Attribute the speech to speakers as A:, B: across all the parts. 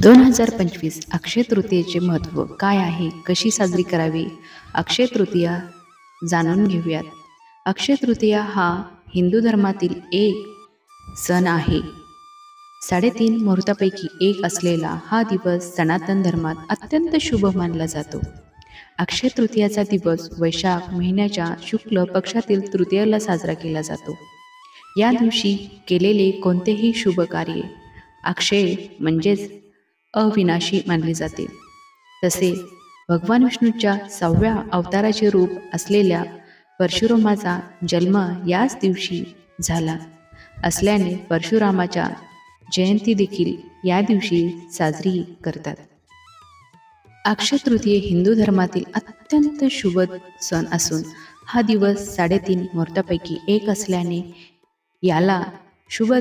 A: 2025 अक्षय तृतीयेचे महत्त्व काय आहे, कशी साजरी करावी? अक्षय तृतीया जाणून घेऊयात. अक्षय तृतीया हा हिंदू धर्मातील एक सण आहे. 3.5 मुहूर्तापैकी एक असलेला हा दिवस सनातन धर्मात अत्यंत शुभ मानला जातो. अक्षय तृतीयाचा दिवस वैशाख महिन्याच्या शुक्ल पक्षातील तृतीयेला साजरा केला जातो. या दिवशी केलेले कोणतेही शुभ कार्य अक्षय म्हणजेच अविनाशी मानले जाते. तसे भगवान विष्णूच्या 6व्या अवताराचे रूप असलेल्या परशुरामाचा जन्म याच दिवशी झाला असल्याने परशुरामाच्या जयंती देखील या दिवशी साजरी करतात. अक्षय तृतीय हिंदू धर्मातील अत्यंत शुभ सण असून हा दिवस 3.5 मुहूर्तापैकी एक असल्याने याला शुभ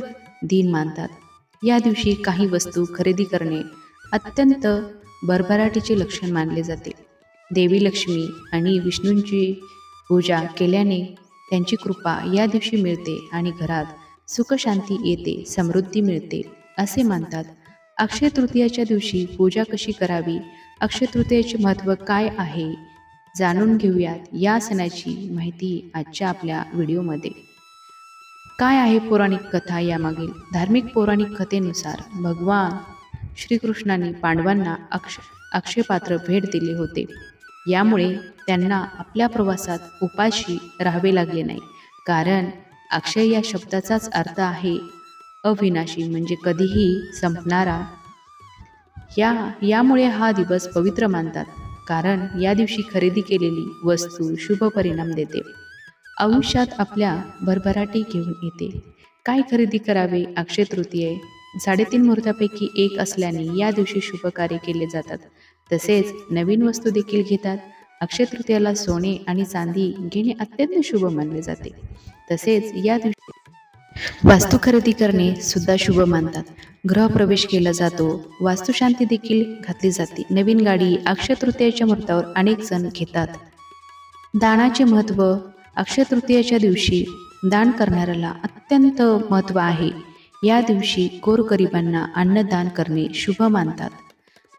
A: दिन मानतात. या दिवशी काही वस्तू खरेदी करणे अत्यंत भरभराटीचे लक्षण मानले जाते. देवी लक्ष्मी आणि विष्णूंची पूजा केल्याने त्यांची कृपा या दिवशी मिळते आणि घरात सुखशांती येते, समृद्धी मिळते असे मानतात. अक्षय तृतीयाच्या दिवशी पूजा कशी करावी, अक्षय तृतीयाचे महत्त्व काय आहे जाणून घेऊयात. या सणाची माहिती आजच्या आपल्या व्हिडिओमध्ये. काय आहे पौराणिक कथा यामागील? धार्मिक पौराणिक कथेनुसार भगवान श्रीकृष्णाने पांडवांना अक्षय पात्र भेट दिले होते. यामुळे त्यांना आपल्या प्रवासात उपाशी राहावे लागले नाही. कारण अक्षय या शब्दाचाच अर्थ आहे अविनाशी म्हणजे कधीही संपणारा. यामुळे हा दिवस पवित्र मानतात. कारण या दिवशी खरेदी केलेली वस्तू शुभ परिणाम देते, आयुष्यात आपल्या भरभराटी घेऊन येते. काय खरेदी करावे? अक्षय तृतीय 3.5 मुहूर्तापैकी एक असल्याने या दिवशी शुभ कार्य केले जातात. तसेच नवीन वस्तू देखील घेतात. अक्षय तृतीयाला सोने आणि चांदी घेणे अत्यंत शुभ मानले जाते. तसेच या दिवशी वास्तू खरेदी करणे सुद्धा शुभ मानतात. गृहप्रवेश केला जातो, वास्तुशांती देखील घातली जाते. नवीन गाडी अक्षय तृतीयाच्या मुहूर्तावर अनेक जण घेतात. दानाचे महत्त्व. अक्षय तृतीयाच्या दिवशी दान करणाऱ्याला अत्यंत महत्त्व आहे. या दिवशी गोरगरिबांना अन्नदान करणे शुभ मानतात.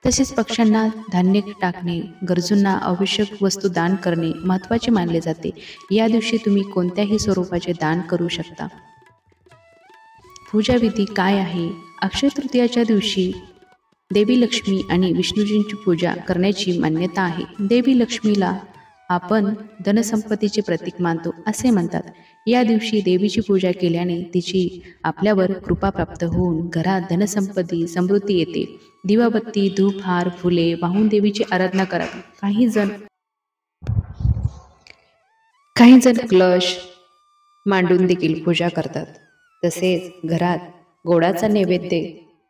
A: तसेच पक्ष्यांना धान्य टाकणे, गरजूंना आवश्यक वस्तू दान करणे महत्त्वाचे मानले जाते. या दिवशी तुम्ही कोणत्याही स्वरूपाचे दान करू शकता. पूजाविधी काय आहे? अक्षय तृतीयाच्या दिवशी देवी लक्ष्मी आणि विष्णूजींची पूजा करण्याची मान्यता आहे. देवी लक्ष्मीला आपण धनसंपत्तीचे प्रतीक मानतो असे म्हणतात. या दिवशी देवीची पूजा केल्याने तिची आपल्यावर कृपा प्राप्त होऊन घरात धनसंपत्ती समृद्धी येते. दिवाबत्ती, धूप, हार, फुले वाहून देवीची आराधना करावी. काही जण कलश मांडून देखील पूजा करतात. तसेच घरात गोडाचा नैवेद्य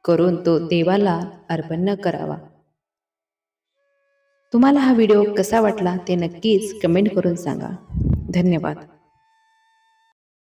A: करून तो देवाला अर्पण करावा. तुम्हाला हा व्हिडिओ कसा वाटला ते नक्कीच कमेंट करून सांगा. धन्यवाद.